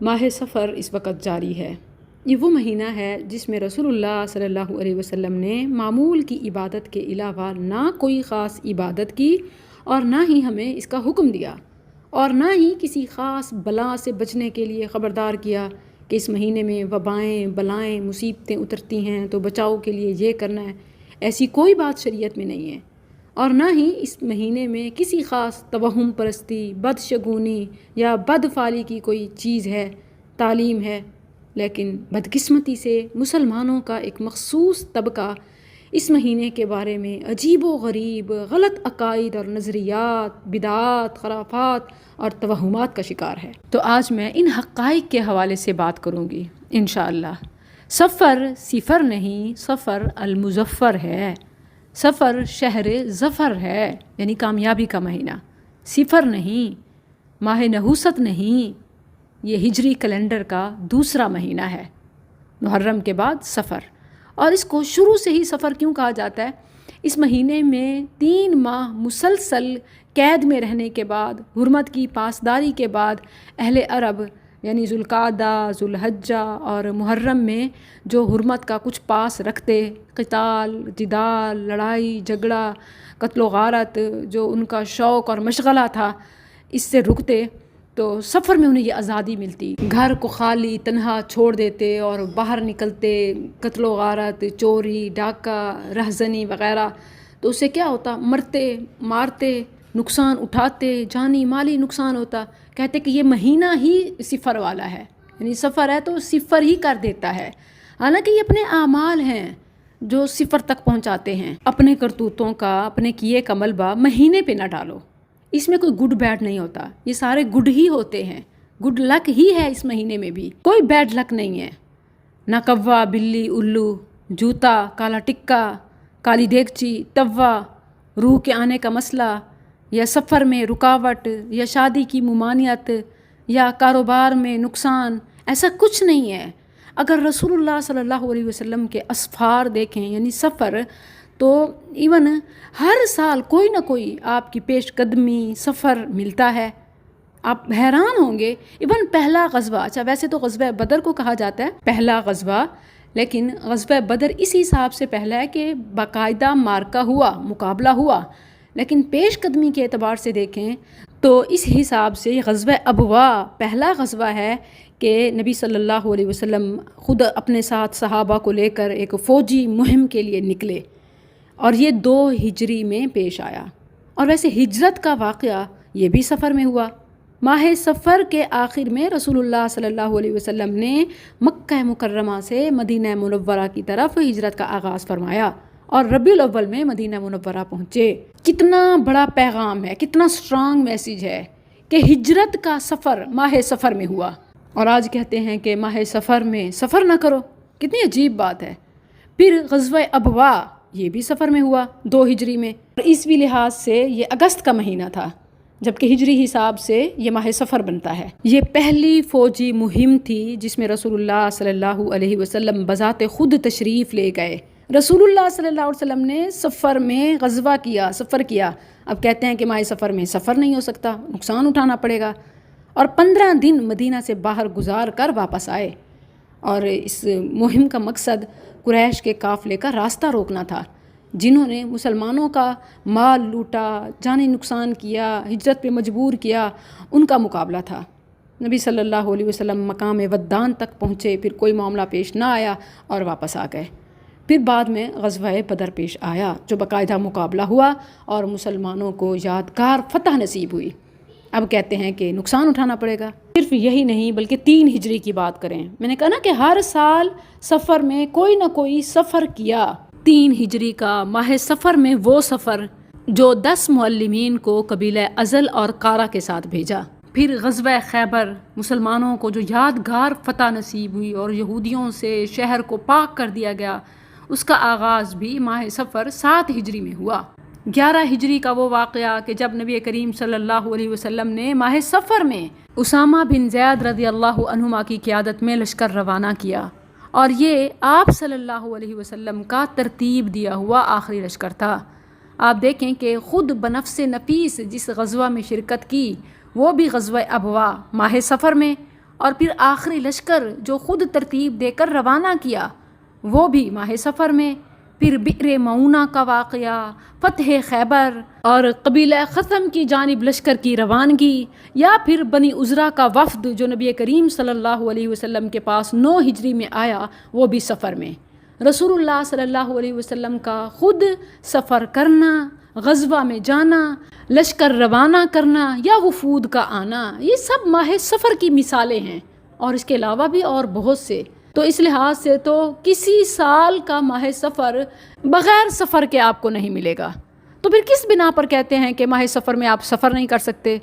ماہ سفر اس وقت جاری ہے۔ یہ وہ مہینہ ہے جس میں رسول اللہ صلی اللہ علیہ وسلم نے معمول کی عبادت کے علاوہ نہ کوئی خاص عبادت کی اور نہ ہی ہمیں اس کا حکم دیا، اور نہ ہی کسی خاص بلا سے بچنے کے لیے خبردار کیا کہ اس مہینے میں وبائیں، بلائیں، مصیبتیں اترتی ہیں تو بچاؤ کے لیے یہ کرنا ہے۔ ایسی کوئی بات شریعت میں نہیں ہے، اور نہ ہی اس مہینے میں کسی خاص توہم پرستی، بدشگونی یا بدفعلی کی کوئی چیز ہے، تعلیم ہے۔ لیکن بدقسمتی سے مسلمانوں کا ایک مخصوص طبقہ اس مہینے کے بارے میں عجیب و غریب غلط عقائد اور نظریات، بدعات، خرافات اور توہمات کا شکار ہے۔ تو آج میں ان حقائق کے حوالے سے بات کروں گی انشاءاللہ۔ سفر صفر نہیں، سفر المظفر ہے۔ سفر شہر ظفر ہے، یعنی کامیابی کا مہینہ۔ صفر نہیں، ماہ نحوست نہیں، یہ ہجری کیلنڈر کا دوسرا مہینہ ہے، محرم کے بعد سفر۔ اور اس کو شروع سے ہی سفر کیوں کہا جاتا ہے؟ اس مہینے میں 3 ماہ مسلسل قید میں رہنے کے بعد، حرمت کی پاسداری کے بعد، اہل عرب یعنی ذوالقعدہ، ذوالحجہ اور محرم میں جو حرمت کا کچھ پاس رکھتے، قتال، جدال، لڑائی جھگڑا، قتل و غارت، جو ان کا شوق اور مشغلہ تھا، اس سے رکتے، تو سفر میں انہیں یہ آزادی ملتی۔ گھر کو خالی تنہا چھوڑ دیتے اور باہر نکلتے، قتل و غارت، چوری، ڈاکہ، رہزنی وغیرہ، تو اس سے کیا ہوتا؟ مرتے، مارتے، نقصان اٹھاتے، جانی مالی نقصان ہوتا۔ کہتے کہ یہ مہینہ ہی صفر والا ہے، یعنی سفر ہے تو صفر ہی کر دیتا ہے۔ حالانکہ یہ اپنے اعمال ہیں جو صفر تک پہنچاتے ہیں۔ اپنے کرتوتوں کا، اپنے کیے کا ملبہ مہینے پہ نہ ڈالو، اس میں کوئی گڈ بیڈ نہیں ہوتا، یہ سارے گڈ ہی ہوتے ہیں۔ گڈ لک ہی ہے اس مہینے میں بھی، کوئی بیڈ لک نہیں ہے۔ نہ کوا، بلی، الو، جوتا، کالا ٹکا، کالی دیگچی، توا، روح کے آنے کا مسئلہ، یا سفر میں رکاوٹ، یا شادی کی ممانعت، یا کاروبار میں نقصان، ایسا کچھ نہیں ہے۔ اگر رسول اللہ صلی اللہ علیہ وسلم کے اسفار دیکھیں، یعنی سفر، تو ایون ہر سال کوئی نہ کوئی آپ کی پیش قدمی سفر ملتا ہے۔ آپ حیران ہوں گے، ایون پہلا غزوہ، اچھا ویسے تو غزوہ بدر کو کہا جاتا ہے پہلا غزوہ، لیکن غزوہ بدر اس حساب سے پہلا ہے کہ باقاعدہ مارکہ ہوا، مقابلہ ہوا، لیکن پیش قدمی کے اعتبار سے دیکھیں تو اس حساب سے غزوہ ابوا پہلا غزوہ ہے کہ نبی صلی اللہ علیہ وسلم خود اپنے ساتھ صحابہ کو لے کر ایک فوجی مہم کے لیے نکلے، اور یہ 2 ہجری میں پیش آیا۔ اور ویسے ہجرت کا واقعہ یہ بھی سفر میں ہوا۔ ماہ سفر کے آخر میں رسول اللہ صلی اللہ علیہ وسلم نے مکہ مکرمہ سے مدینہ منورہ کی طرف ہجرت کا آغاز فرمایا اور ربیع الاول میں مدینہ منورہ پہنچے۔ کتنا بڑا پیغام ہے، کتنا سٹرانگ میسیج ہے کہ ہجرت کا سفر ماہ سفر میں ہوا، اور آج کہتے ہیں کہ ماہ سفر میں سفر نہ کرو، کتنی عجیب بات ہے۔ پھر غزوہ ابوا یہ بھی سفر میں ہوا 2 ہجری میں، اور عیسوی لحاظ سے یہ اگست کا مہینہ تھا، جبکہ ہجری حساب سے یہ ماہ سفر بنتا ہے۔ یہ پہلی فوجی مہم تھی جس میں رسول اللہ صلی اللہ علیہ وسلم بذات خود تشریف لے گئے۔ رسول اللہ صلی اللہ علیہ وسلم نے سفر میں غزوہ کیا، سفر کیا۔ اب کہتے ہیں کہ ماہ سفر میں سفر نہیں ہو سکتا، نقصان اٹھانا پڑے گا، اور 15 دن مدینہ سے باہر گزار کر واپس آئے۔ اور اس مہم کا مقصد قریش کے قافلے کا راستہ روکنا تھا، جنہوں نے مسلمانوں کا مال لوٹا، جانی نقصان کیا، ہجرت پہ مجبور کیا، ان کا مقابلہ تھا۔ نبی صلی اللہ علیہ وسلم مقام ودان تک پہنچے، پھر کوئی معاملہ پیش نہ آیا اور واپس آ گئے۔ پھر بعد میں غزوہ بدر پیش آیا، جو باقاعدہ مقابلہ ہوا اور مسلمانوں کو یادگار فتح نصیب ہوئی۔ اب کہتے ہیں کہ نقصان اٹھانا پڑے گا۔ صرف یہی نہیں بلکہ 3 ہجری کی بات کریں، میں نے کہا نا کہ ہر سال سفر میں کوئی نہ کوئی سفر کیا۔ 3 ہجری کا ماہ سفر میں وہ سفر جو 10 معلمین کو قبیلہ ازل اور قارہ کے ساتھ بھیجا۔ پھر غزوہ خیبر، مسلمانوں کو جو یادگار فتح نصیب ہوئی اور یہودیوں سے شہر کو پاک کر دیا گیا، اس کا آغاز بھی ماہ سفر 7 ہجری میں ہوا۔ 11 ہجری کا وہ واقعہ کہ جب نبی کریم صلی اللہ علیہ وسلم نے ماہ سفر میں اسامہ بن زید رضی اللہ عنہما کی قیادت میں لشکر روانہ کیا، اور یہ آپ صلی اللہ علیہ وسلم کا ترتیب دیا ہوا آخری لشکر تھا۔ آپ دیکھیں کہ خود بنفس نفیس جس غزوہ میں شرکت کی وہ بھی غزوہ ابوا ماہ سفر میں، اور پھر آخری لشکر جو خود ترتیب دے کر روانہ کیا وہ بھی ماہ سفر میں، پھر بئر معونہ کا واقعہ، فتح خیبر اور قبیلہ خثم کی جانب لشکر کی روانگی، یا پھر بنی عذرا کا وفد جو نبی کریم صلی اللہ علیہ وسلم کے پاس 9 ہجری میں آیا، وہ بھی سفر میں۔ رسول اللہ صلی اللہ علیہ وسلم کا خود سفر کرنا، غزوہ میں جانا، لشکر روانہ کرنا یا وفود کا آنا، یہ سب ماہ سفر کی مثالیں ہیں، اور اس کے علاوہ بھی اور بہت سے۔ تو اس لحاظ سے تو کسی سال کا ماہ سفر بغیر سفر کے آپ کو نہیں ملے گا۔ تو پھر کس بنا پر کہتے ہیں کہ ماہ سفر میں آپ سفر نہیں کر سکتے؟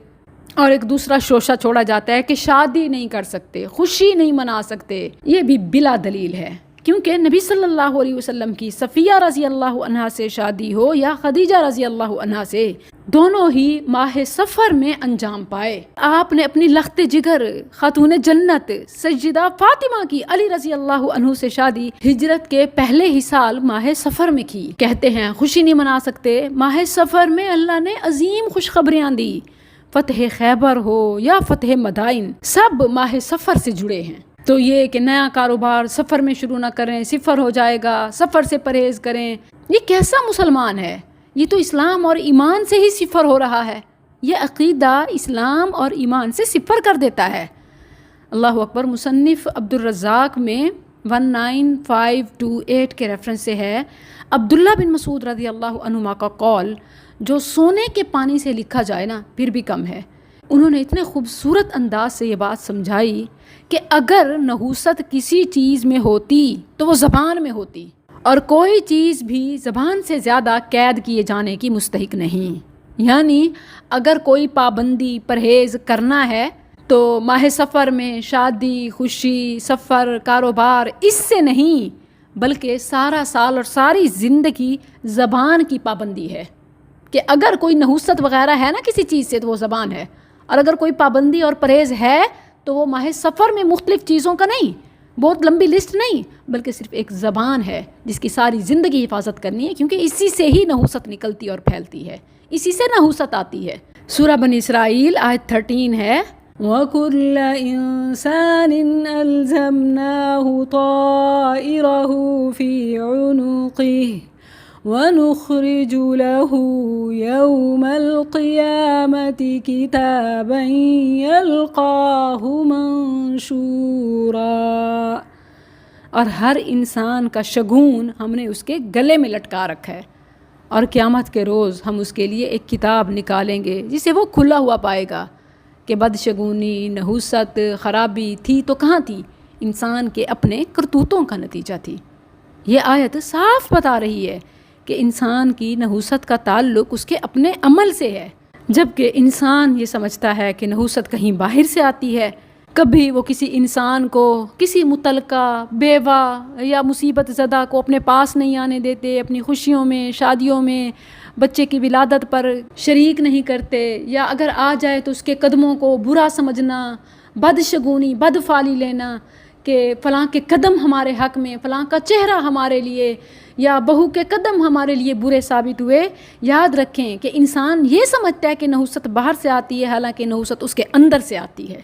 اور ایک دوسرا شوشہ چھوڑا جاتا ہے کہ شادی نہیں کر سکتے، خوشی نہیں منا سکتے، یہ بھی بلا دلیل ہے، کیونکہ نبی صلی اللہ علیہ وسلم کی صفیہ رضی اللہ عنہا سے شادی ہو یا خدیجہ رضی اللہ عنہا سے، دونوں ہی ماہ سفر میں انجام پائے۔ آپ نے اپنی لخت جگر خاتون جنت سیدہ فاطمہ کی علی رضی اللہ عنہ سے شادی ہجرت کے پہلے ہی سال ماہ سفر میں کی۔ کہتے ہیں خوشی نہیں منا سکتے، ماہ سفر میں اللہ نے عظیم خوشخبریاں دی، فتح خیبر ہو یا فتح مدائن، سب ماہ سفر سے جڑے ہیں۔ تو یہ کہ نیا کاروبار سفر میں شروع نہ کریں، صفر ہو جائے گا، سفر سے پرہیز کریں، یہ کیسا مسلمان ہے؟ یہ تو اسلام اور ایمان سے ہی صفر ہو رہا ہے، یہ عقیدہ اسلام اور ایمان سے صفر کر دیتا ہے۔ اللہ اکبر۔ مصنف عبدالرزاق میں 19528 کے ریفرنس سے ہے، عبداللہ بن مسعود رضی اللہ عنہما کا قول جو سونے کے پانی سے لکھا جائے نا پھر بھی کم ہے۔ انہوں نے اتنے خوبصورت انداز سے یہ بات سمجھائی کہ اگر نحوست کسی چیز میں ہوتی تو وہ زبان میں ہوتی، اور کوئی چیز بھی زبان سے زیادہ قید کیے جانے کی مستحق نہیں۔ یعنی اگر کوئی پابندی پرہیز کرنا ہے تو ماہ سفر میں شادی، خوشی، سفر، کاروبار اس سے نہیں، بلکہ سارا سال اور ساری زندگی زبان کی پابندی ہے، کہ اگر کوئی نحوست وغیرہ ہے نا کسی چیز سے تو وہ زبان ہے، اور اگر کوئی پابندی اور پرہیز ہے تو وہ ماہ سفر میں مختلف چیزوں کا نہیں، بہت لمبی لسٹ نہیں، بلکہ صرف ایک زبان ہے جس کی ساری زندگی حفاظت کرنی ہے، کیونکہ اسی سے ہی نحوست نکلتی اور پھیلتی ہے، اسی سے نحوست آتی ہے۔ سورہ بنی اسرائیل آیت 13 ہے، وَكُلَّ إِنسَانٍ أَلْزَمْنَاهُ طَائِرَهُ فِي عُنُقِهِ وَنُخْرِجُ لَهُ يَوْمَ الْقِيَامَةِ كِتَابًا يَلْقَاهُ مَنشُورًا، اور ہر انسان کا شگون ہم نے اس کے گلے میں لٹکا رکھا ہے، اور قیامت کے روز ہم اس کے لیے ایک کتاب نکالیں گے جسے وہ کھلا ہوا پائے گا کہ بدشگونی، نحوست، خرابی تھی تو کہاں تھی؟ انسان کے اپنے کرتوتوں کا نتیجہ تھی۔ یہ آیت صاف بتا رہی ہے کہ انسان کی نحوست کا تعلق اس کے اپنے عمل سے ہے، جبکہ انسان یہ سمجھتا ہے کہ نحوست کہیں باہر سے آتی ہے۔ کبھی وہ کسی انسان کو، کسی متعلقہ بیوہ یا مصیبت زدہ کو اپنے پاس نہیں آنے دیتے، اپنی خوشیوں میں، شادیوں میں، بچے کی ولادت پر شریک نہیں کرتے، یا اگر آ جائے تو اس کے قدموں کو برا سمجھنا، بدشگونی، بدفعلی لینا کہ فلاں کے قدم ہمارے حق میں، فلاں کا چہرہ ہمارے لیے، یا بہو کے قدم ہمارے لیے برے ثابت ہوئے۔ یاد رکھیں کہ انسان یہ سمجھتا ہے کہ نحوست باہر سے آتی ہے، حالانکہ نحوست اس کے اندر سے آتی ہے۔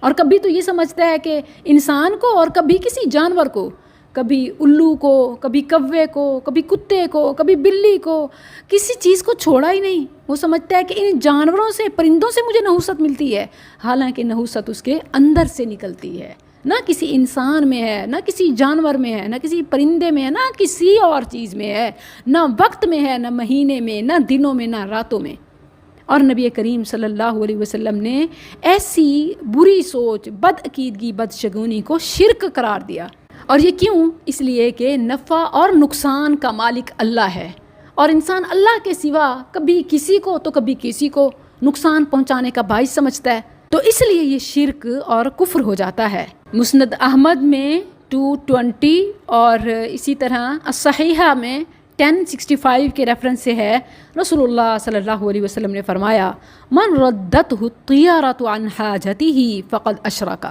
اور کبھی تو یہ سمجھتا ہے کہ انسان کو، اور کبھی کسی جانور کو، کبھی الو کو، کبھی کوے کو، کبھی کتے کو، کبھی بلی کو، کسی چیز کو چھوڑا ہی نہیں۔ وہ سمجھتا ہے کہ ان جانوروں سے، پرندوں سے مجھے نحوست ملتی ہے، حالانکہ نحوست اس کے اندر سے نکلتی ہے، نہ کسی انسان میں ہے، نہ کسی جانور میں ہے، نہ کسی پرندے میں ہے، نہ کسی اور چیز میں ہے، نہ وقت میں ہے، نہ مہینے میں، نہ دنوں میں، نہ راتوں میں۔ اور نبی کریم صلی اللہ علیہ وسلم نے ایسی بری سوچ، بد عقیدگی، بدشگونی کو شرک قرار دیا۔ اور یہ کیوں؟ اس لیے کہ نفع اور نقصان کا مالک اللہ ہے، اور انسان اللہ کے سوا کبھی کسی کو تو کبھی کسی کو نقصان پہنچانے کا باعث سمجھتا ہے، تو اس لیے یہ شرک اور کفر ہو جاتا ہے۔ مسند احمد میں 220 اور اسی طرح الصحیحہ میں 1065 کے ریفرنس سے ہے، رسول اللہ صلی اللہ علیہ وسلم نے فرمایا، من ردته الطیارۃ عن حاجتہ فقد اشرک،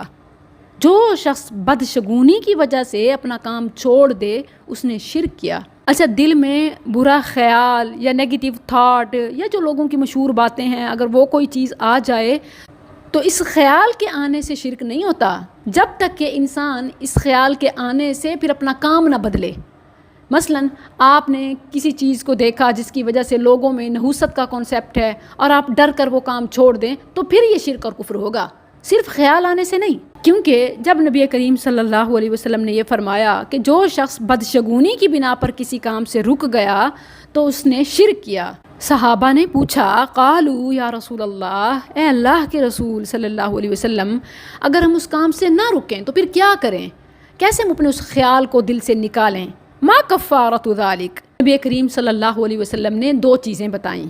جو شخص بدشگونی کی وجہ سے اپنا کام چھوڑ دے اس نے شرک کیا۔ اچھا، دل میں برا خیال یا نیگیٹو تھاٹ یا جو لوگوں کی مشہور باتیں ہیں، اگر وہ کوئی چیز آ جائے تو اس خیال کے آنے سے شرک نہیں ہوتا جب تک کہ انسان اس خیال کے آنے سے پھر اپنا کام نہ بدلے۔ مثلاً آپ نے کسی چیز کو دیکھا جس کی وجہ سے لوگوں میں نحوست کا کانسیپٹ ہے اور آپ ڈر کر وہ کام چھوڑ دیں تو پھر یہ شرک اور کفر ہوگا، صرف خیال آنے سے نہیں۔ کیونکہ جب نبی کریم صلی اللہ علیہ وسلم نے یہ فرمایا کہ جو شخص بدشگونی کی بنا پر کسی کام سے رک گیا تو اس نے شرک کیا، صحابہ نے پوچھا قالوا یا رسول اللہ، اے اللہ کے رسول صلی اللہ علیہ وسلم، اگر ہم اس کام سے نہ رکیں تو پھر کیا کریں؟ کیسے ہم اپنے اس خیال کو دل سے نکالیں؟ ما کفارۃ ذالک، نبی کریم صلی اللہ علیہ وسلم نے 2 چیزیں بتائیں۔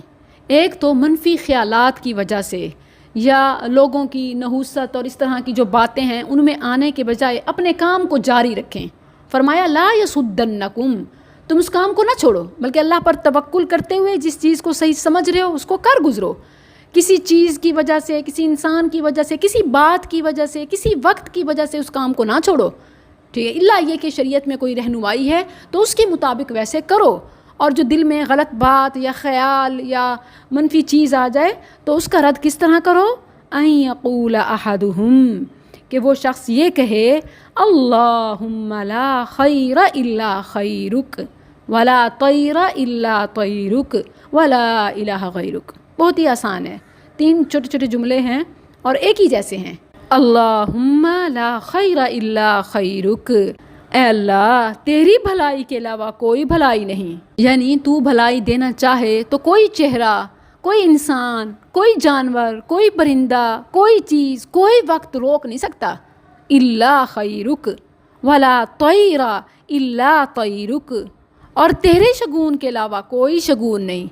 ایک تو منفی خیالات کی وجہ سے یا لوگوں کی نحوست اور اس طرح کی جو باتیں ہیں ان میں آنے کے بجائے اپنے کام کو جاری رکھیں۔ فرمایا لا یصدنکم، تم اس کام کو نہ چھوڑو بلکہ اللہ پر توکل کرتے ہوئے جس چیز کو صحیح سمجھ رہے ہو اس کو کر گزرو۔ کسی چیز کی وجہ سے، کسی انسان کی وجہ سے، کسی بات کی وجہ سے، کسی وقت کی وجہ سے اس کام کو نہ چھوڑو، ٹھیک ہے؟ اللہ یہ کہ شریعت میں کوئی رہنمائی ہے تو اس کے مطابق ویسے کرو، اور جو دل میں غلط بات یا خیال یا منفی چیز آ جائے تو اس کا رد کس طرح کرو؟ ان یقول احدہم، کہ وہ شخص یہ کہے اللہم لا خیر الا خیرک ولا طیر الا طیرک ولا الہ غیرک۔ بہت ہی آسان ہے، 3 چھوٹے چھوٹے جملے ہیں اور ایک ہی جیسے ہیں۔ اللہم لا خیر الا خیرک، اے اللہ تیری بھلائی کے علاوہ کوئی بھلائی نہیں، یعنی تو بھلائی دینا چاہے تو کوئی چہرہ، کوئی انسان، کوئی جانور، کوئی پرندہ، کوئی چیز، کوئی وقت روک نہیں سکتا۔ الا خیرک ولا طیر الا طیرک، اور تیرے شگون کے علاوہ کوئی شگون نہیں،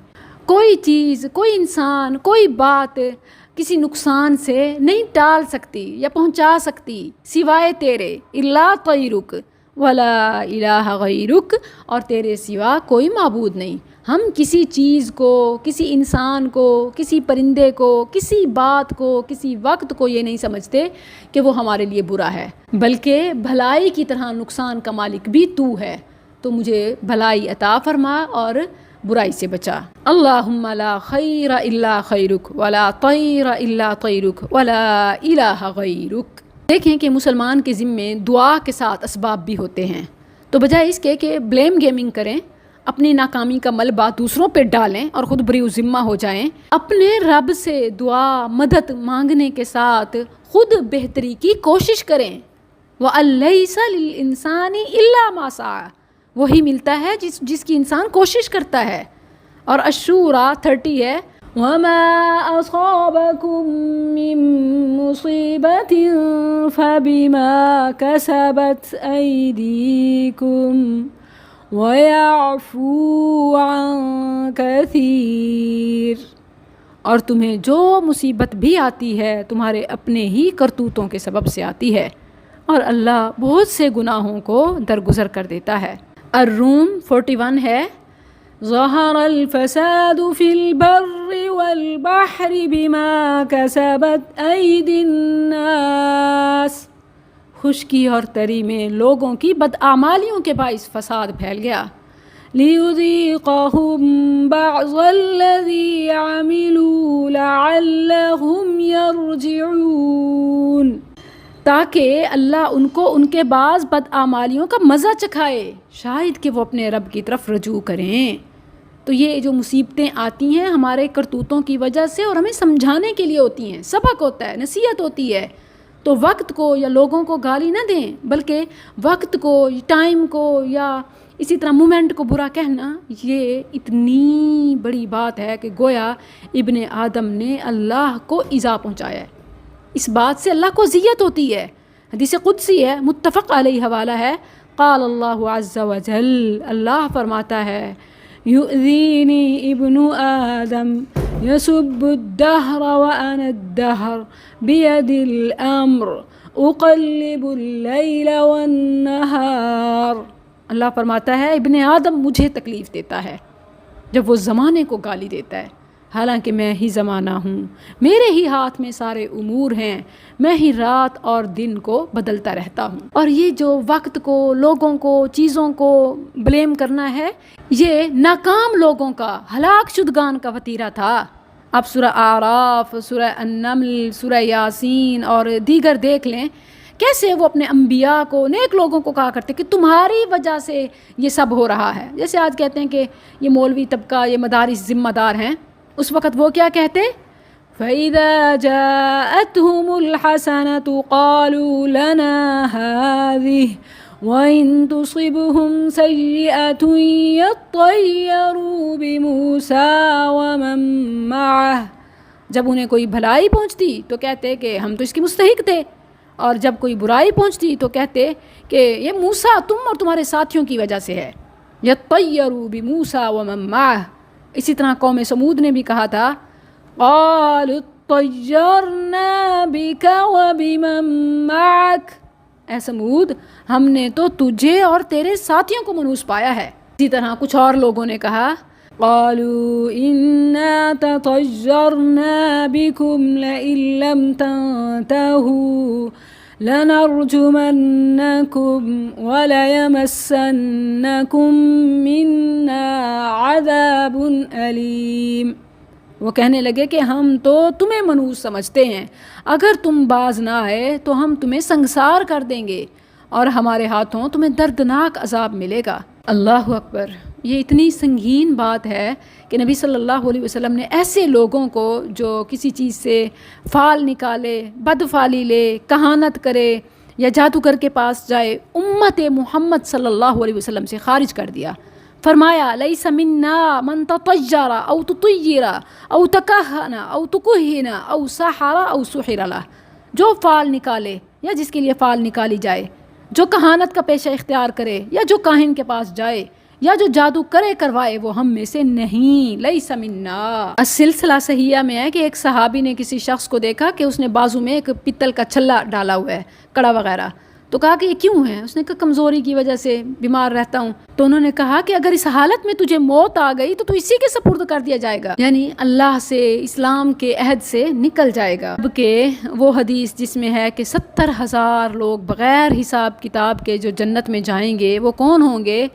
کوئی چیز، کوئی انسان، کوئی بات کسی نقصان سے نہیں ٹال سکتی یا پہنچا سکتی سوائے تیرے۔ الا طیرک ولا الہ غیرک، اور تیرے سوا کوئی معبود نہیں۔ ہم کسی چیز کو، کسی انسان کو، کسی پرندے کو، کسی بات کو، کسی وقت کو یہ نہیں سمجھتے کہ وہ ہمارے لیے برا ہے، بلکہ بھلائی کی طرح نقصان کا مالک بھی تو ہے، تو مجھے بھلائی عطا فرما اور برائی سے بچا۔ اللہم لا خیر الا خیرک ولا طیر الا طیرک ولا الہ غیرک۔ دیکھیں کہ مسلمان کے ذمے دعا کے ساتھ اسباب بھی ہوتے ہیں، تو بجائے اس کے کہ بلیم گیمنگ کریں، اپنی ناکامی کا ملبہ دوسروں پہ ڈالیں اور خود بری ذمہ ہو جائیں، اپنے رب سے دعا مدد مانگنے کے ساتھ خود بہتری کی کوشش کریں۔ وَأَلَّيْسَ لِلْإِنسَانِ إِلَّا مَا سَعَى، وہی ملتا ہے جس کی انسان کوشش کرتا ہے۔ اور الشورى 30 ہے وَمَا أَصَابَكُم مِّن مُّصِيبَةٍ فَبِمَا كَسَبَتْ أَيْدِيكُمْ وَيَعْفُو عَن كَثِيرٍ، اور تمہیں جو مصیبت بھی آتی ہے تمہارے اپنے ہی کرتوتوں کے سبب سے آتی ہے، اور اللہ بہت سے گناہوں کو درگزر کر دیتا ہے۔ الروم 41 ہے ظہر الفساد فی البر والبحر بما کسبت ایدی الناس، خشکی اور تری میں لوگوں کی بدعمالیوں کے باعث فساد پھیل گیا۔ لِيُذِيقَهُمْ بَعْضَ الَّذِي عَمِلُوا لَعَلَّهُمْ يَرْجِعُونَ، تاکہ اللہ ان کو ان کے بعض بدعمالیوں کا مزہ چکھائے، شاید کہ وہ اپنے رب کی طرف رجوع کریں۔ تو یہ جو مصیبتیں آتی ہیں ہمارے کرتوتوں کی وجہ سے اور ہمیں سمجھانے کے لیے ہوتی ہیں، سبق ہوتا ہے، نصیحت ہوتی ہے، تو وقت کو یا لوگوں کو گالی نہ دیں، بلکہ وقت کو، ٹائم کو یا اسی طرح مومنٹ کو برا کہنا یہ اتنی بڑی بات ہے کہ گویا ابن آدم نے اللہ کو ایذا پہنچایا ہے۔ اس بات سے اللہ کو اذیت ہوتی ہے۔ حدیث قدسی ہے، متفق علیہ حوالہ ہے، قال اللہ عز وجل، اللہ فرماتا ہے یؤذینی ابن آدم یسب الدہر وانا الدہر بید الامر اقلب اللیل والنہار، اللہ فرماتا ہے ابن آدم مجھے تکلیف دیتا ہے جب وہ زمانے کو گالی دیتا ہے، حالانکہ میں ہی زمانہ ہوں، میرے ہی ہاتھ میں سارے امور ہیں، میں ہی رات اور دن کو بدلتا رہتا ہوں۔ اور یہ جو وقت کو، لوگوں کو، چیزوں کو بلیم کرنا ہے، یہ ناکام لوگوں کا، ہلاک شدگان کا وتیرہ تھا۔ آپ سورہ اعراف، سورہ النمل، سورہ یاسین اور دیگر دیکھ لیں، کیسے وہ اپنے انبیاء کو، نیک لوگوں کو کہا کرتے کہ تمہاری وجہ سے یہ سب ہو رہا ہے۔ جیسے آج کہتے ہیں کہ یہ مولوی طبقہ، یہ مدارس ذمہ دار ہیں، اس وقت وہ کیا کہتے؟ فَإِذَا جَاءَتْهُمُ الْحَسَنَةُ قَالُوا لَنَا هَذِهِ وَإِن تُصِبْهُمْ سَيِّئَةٌ يَطَّيَّرُوا بِمُوسَىٰ وَمَن مَّعَهُ، جب انہیں کوئی بھلائی پہنچتی تو کہتے کہ ہم تو اس کے مستحق تھے، اور جب کوئی برائی پہنچتی تو کہتے کہ یہ موسیٰ تم اور تمہارے ساتھیوں کی وجہ سے ہے۔ یطیروا بموسیٰ ومن معہ۔ اسی طرح قوم سمود نے بھی کہا تھا قالوا اطیرنا بک وبمن معک، اے سمود ہم نے تو تجھے اور تیرے ساتھیوں کو منحوس پایا ہے۔ اسی طرح کچھ اور لوگوں نے کہا قالوا انا تطیرنا بکم لئن لم تنتہوا لنرجمنکم وليمسنکم منا عذاب علیم۔ وہ کہنے لگے کہ ہم تو تمہیں منحوس سمجھتے ہیں، اگر تم باز نہ آئے تو ہم تمہیں سنگسار کر دیں گے اور ہمارے ہاتھوں تمہیں دردناک عذاب ملے گا۔ اللہ اکبر! یہ اتنی سنگین بات ہے کہ نبی صلی اللہ علیہ وسلم نے ایسے لوگوں کو جو کسی چیز سے فال نکالے، بدفالی لے، کہانت کرے یا جادوگر کے پاس جائے، امت محمد صلی اللہ علیہ وسلم سے خارج کر دیا۔ فرمایا لیس منا من تطیر او تطیر او تکہن او تکہن او سحر او سحر لہ، جو فال نکالے یا جس کے لیے فال نکالی جائے، جو کہانت کا پیشہ اختیار کرے یا جو کاہن کے پاس جائے یا جو جادو کرے کروائے، وہ ہم میں سے نہیں، لیس منا۔ السلسلہ صحیحہ میں ہے کہ ایک صحابی نے کسی شخص کو دیکھا کہ اس نے بازو میں ایک پتل کا چھلا ڈالا ہوا ہے، کڑا وغیرہ، تو کہا کہ یہ کیوں ہے؟ اس نے کہا کمزوری کی وجہ سے، بیمار رہتا ہوں۔ تو انہوں نے کہا کہ اگر اس حالت میں تجھے موت آ گئی تو اسی کے سپرد کر دیا جائے گا، یعنی اللہ سے، اسلام کے عہد سے نکل جائے گا۔ اب کہ وہ حدیث جس میں ہے کہ 70,000 لوگ بغیر حساب کتاب کے جو جنت میں جائیں گے، وہ کون ہوں گے؟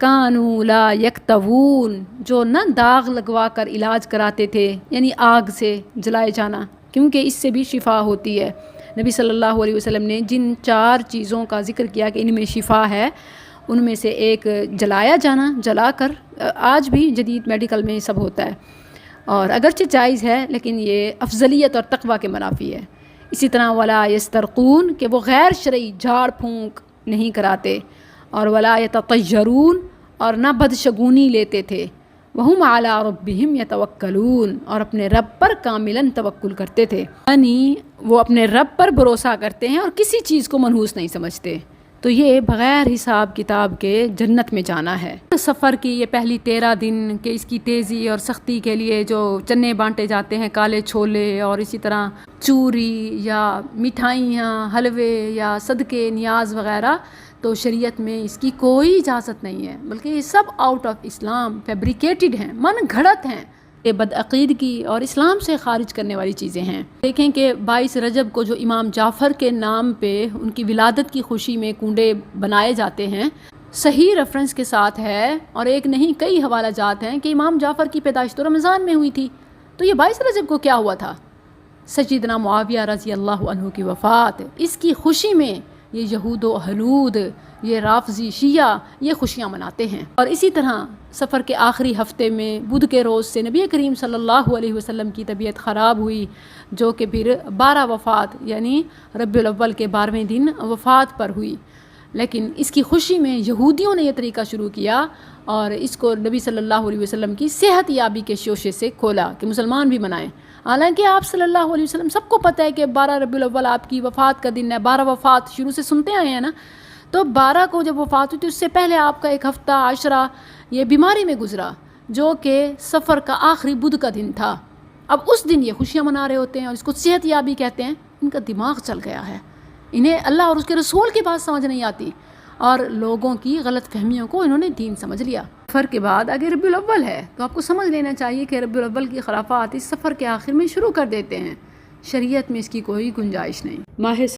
کانوا لا یکتوون، جو نہ داغ لگوا کر علاج کراتے تھے، یعنی آگ سے جلائے جانا، کیونکہ اس سے بھی شفا ہوتی ہے۔ نبی صلی اللہ علیہ وسلم نے جن 4 چیزوں کا ذکر کیا کہ ان میں شفا ہے، ان میں سے ایک جلایا جانا، جلا کر، آج بھی جدید میڈیکل میں یہ سب ہوتا ہے، اور اگرچہ جائز ہے لیکن یہ افضلیت اور تقوی کے منافی ہے۔ اسی طرح ولا یسترقون، کہ وہ غیر شرعی جھاڑ پھونک نہیں کراتے، اور ولا یتطیرون، اور نہ بدشگونی لیتے تھے، وہم علی ربہم یتوکلون، اور اپنے رب پر کاملاً توکل کرتے تھے، یعنی وہ اپنے رب پر بھروسہ کرتے ہیں اور کسی چیز کو منحوس نہیں سمجھتے۔ تو یہ بغیر حساب کتاب کے جنت میں جانا ہے۔ سفر کی یہ پہلی 13 دن کہ اس کی تیزی اور سختی کے لیے جو چنے بانٹے جاتے ہیں، کالے چھولے اور اسی طرح چوری یا مٹھائیاں، حلوے یا صدقے نیاز وغیرہ، تو شریعت میں اس کی کوئی اجازت نہیں ہے، بلکہ یہ sub out of Islam, fabricated ہیں، من گھڑت ہیں، یہ بدعقیدگی اور اسلام سے خارج کرنے والی چیزیں ہیں۔ دیکھیں کہ 22 رجب کو جو امام جعفر کے نام پہ ان کی ولادت کی خوشی میں کنڈے بنائے جاتے ہیں، صحیح ریفرنس کے ساتھ ہے، اور ایک نہیں کئی حوالہ جات ہیں کہ امام جعفر کی پیدائش تو رمضان میں ہوئی تھی، تو یہ 22 رجب کو کیا ہوا تھا؟ سیدنا معاویہ رضی اللہ عنہ کی وفات، اس کی خوشی میں یہ یہود و ہنود، یہ رافضی شیعہ یہ خوشیاں مناتے ہیں۔ اور اسی طرح سفر کے آخری ہفتے میں بدھ کے روز سے نبی کریم صلی اللہ علیہ وسلم کی طبیعت خراب ہوئی، جو کہ پھر 12 وفات یعنی ربیع الاول کے 12ویں دن وفات پر ہوئی۔ لیکن اس کی خوشی میں یہودیوں نے یہ طریقہ شروع کیا اور اس کو نبی صلی اللہ علیہ وسلم کی صحت یابی کے شوشے سے کھولا کہ مسلمان بھی منائیں، حالانکہ آپ صلی اللہ علیہ وسلم سب کو پتہ ہے کہ 12 ربیع الاول آپ کی وفات کا دن ہے۔ 12 وفات شروع سے سنتے آئے ہیں نا، تو 12 کو جب وفات ہوئی تو اس سے پہلے آپ کا ایک ہفتہ عشرہ یہ بیماری میں گزرا، جو کہ سفر کا آخری بدھ کا دن تھا۔ اب اس دن یہ خوشیاں منا رہے ہوتے ہیں اور اس کو صحت یابی کہتے ہیں۔ ان کا دماغ چل گیا ہے، انہیں اللہ اور اس کے رسول کی بات سمجھ نہیں آتی، اور لوگوں کی غلط فہمیوں کو انہوں نے دین سمجھ لیا۔ سفر کے بعد اگر ربیع الاول ہے تو آپ کو سمجھ لینا چاہیے کہ ربیع الاول کی خرافات اس سفر کے آخر میں شروع کر دیتے ہیں، شریعت میں اس کی کوئی گنجائش نہیں۔ ماہ